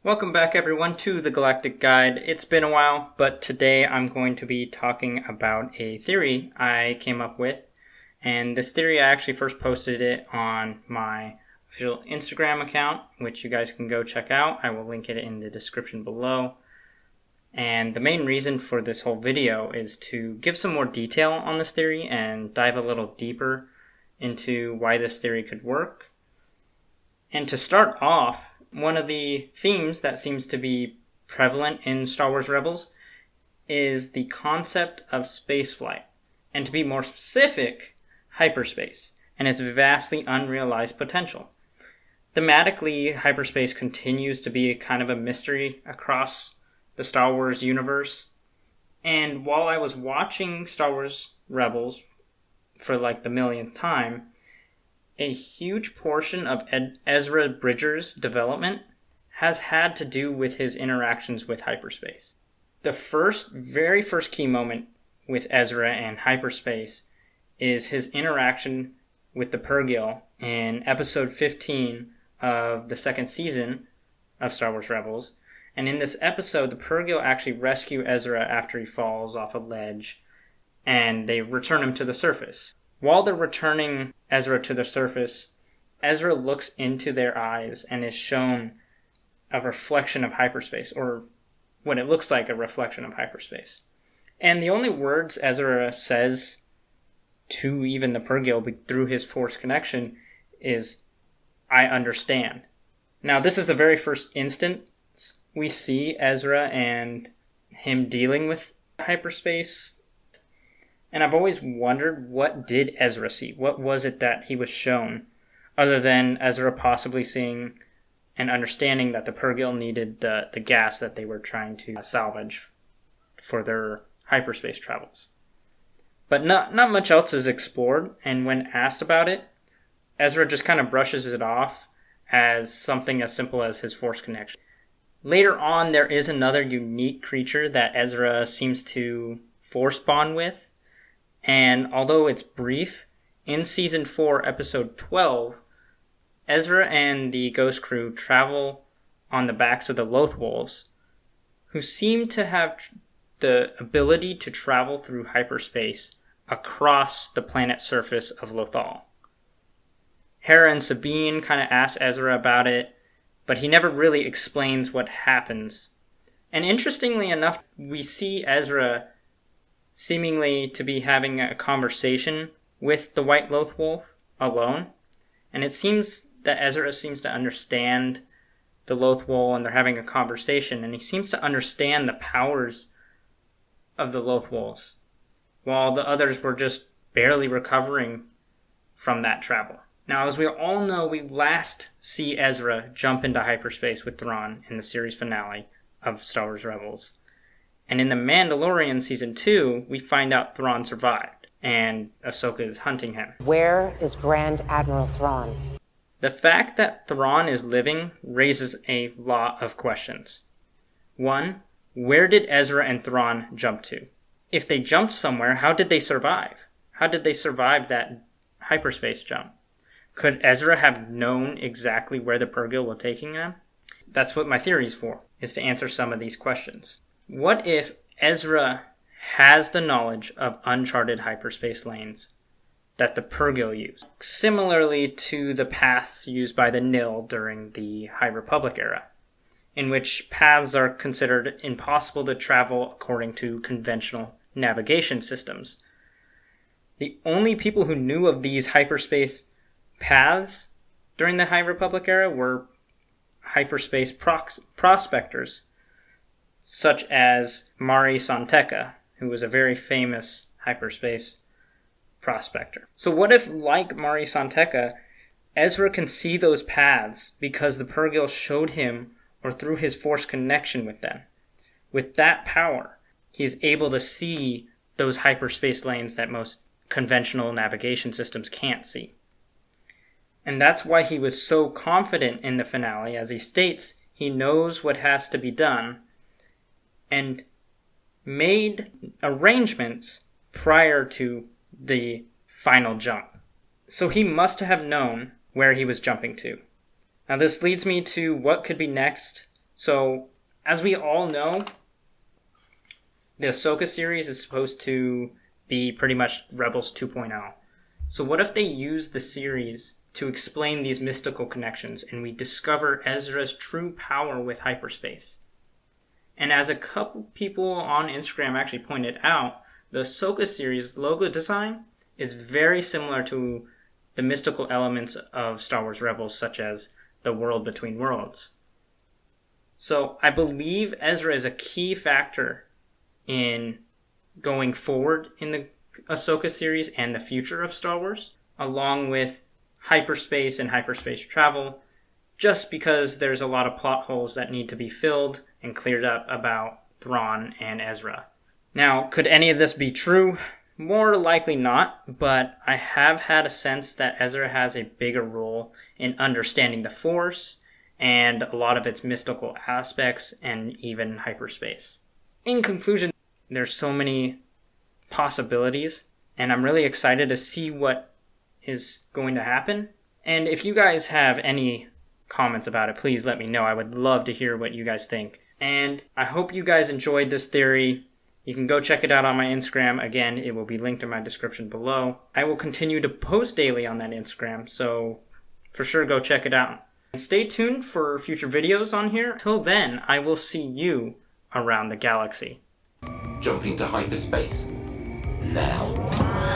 Welcome back everyone to the Galactic Guide. It's been a while, but today I'm going to be talking about a theory I came up with. And this theory, I actually first posted it on my official Instagram account, which you guys can go check out. I will link it in the description below. And the main reason for this whole video is to give some more detail on this theory and dive a little deeper into why this theory could work. And to start off, one of the themes that seems to be prevalent in Star Wars Rebels is the concept of spaceflight, and to be more specific, hyperspace, and its vastly unrealized potential. Thematically, hyperspace continues to be kind of a mystery across the Star Wars universe, and while I was watching Star Wars Rebels for like the millionth time, a huge portion of Ezra Bridger's development has had to do with his interactions with hyperspace. The very first key moment with Ezra and hyperspace is his interaction with the Purrgil in episode 15 of the second season of Star Wars Rebels. And in this episode, the Purrgil actually rescue Ezra after he falls off a ledge, and they return him to the surface. While they're returning Ezra to the surface, Ezra looks into their eyes and is shown a reflection of hyperspace, or what it looks like a reflection of hyperspace. And the only words Ezra says to even the Purrgil through his Force connection is, "I understand." Now, this is the very first instance we see Ezra and him dealing with hyperspace. And I've always wondered, what did Ezra see? What was it that he was shown? Other than Ezra possibly seeing and understanding that the Purrgil needed the gas that they were trying to salvage for their hyperspace travels. But not much else is explored, and when asked about it, Ezra just kind of brushes it off as something as simple as his Force connection. Later on, there is another unique creature that Ezra seems to Force bond with. And although it's brief, in Season 4, Episode 12, Ezra and the Ghost Crew travel on the backs of the Loth Wolves, who seem to have the ability to travel through hyperspace across the planet surface of Lothal. Hera and Sabine kind of ask Ezra about it, but he never really explains what happens. And interestingly enough, we see Ezra seemingly to be having a conversation with the White Loth Wolf alone. And it seems that Ezra seems to understand the Loth Wolf, and they're having a conversation, and he seems to understand the powers of the Loth Wolves, while the others were just barely recovering from that travel. Now, as we all know, we last see Ezra jump into hyperspace with Thrawn in the series finale of Star Wars Rebels. And in The Mandalorian Season 2, we find out Thrawn survived, and Ahsoka is hunting him. Where is Grand Admiral Thrawn? The fact that Thrawn is living raises a lot of questions. One, where did Ezra and Thrawn jump to? If they jumped somewhere, how did they survive? How did they survive that hyperspace jump? Could Ezra have known exactly where the Purrgil were taking them? That's what my theory is for, is to answer some of these questions. What if Ezra has the knowledge of uncharted hyperspace lanes that the Purrgil use, similarly to the paths used by the Nil during the High Republic era, in which paths are considered impossible to travel according to conventional navigation systems? The only people who knew of these hyperspace paths during the High Republic era were hyperspace prospectors, such as Mari Santeca, who was a very famous hyperspace prospector. So what if, like Mari Santeca, Ezra can see those paths because the Purrgil showed him or through his Force connection with them? With that power, he's able to see those hyperspace lanes that most conventional navigation systems can't see. And that's why he was so confident in the finale, as he states he knows what has to be done, and made arrangements prior to the final jump. So he must have known where he was jumping to. Now this leads me to what could be next So, as we all know, the Ahsoka series is supposed to be pretty much Rebels 2.0. So what if they use the series to explain these mystical connections and we discover Ezra's true power with hyperspace? And as a couple people on Instagram actually pointed out, the Ahsoka series logo design is very similar to the mystical elements of Star Wars Rebels, such as the world between worlds. So I believe Ezra is a key factor in going forward in the Ahsoka series and the future of Star Wars, along with hyperspace and hyperspace travel, just because there's a lot of plot holes that need to be filled and cleared up about Thrawn and Ezra. Now, could any of this be true? More likely not, but I have had a sense that Ezra has a bigger role in understanding the Force and a lot of its mystical aspects and even hyperspace. In conclusion, there's so many possibilities, and I'm really excited to see what is going to happen. And if you guys have any comments about it, please let me know. I would love to hear what you guys think. And I hope you guys enjoyed this theory. You can go check it out on my Instagram. Again, it will be linked in my description below. I will continue to post daily on that Instagram, so for sure go check it out. And stay tuned for future videos on here. Till then, I will see you around the galaxy. Jumping to hyperspace now.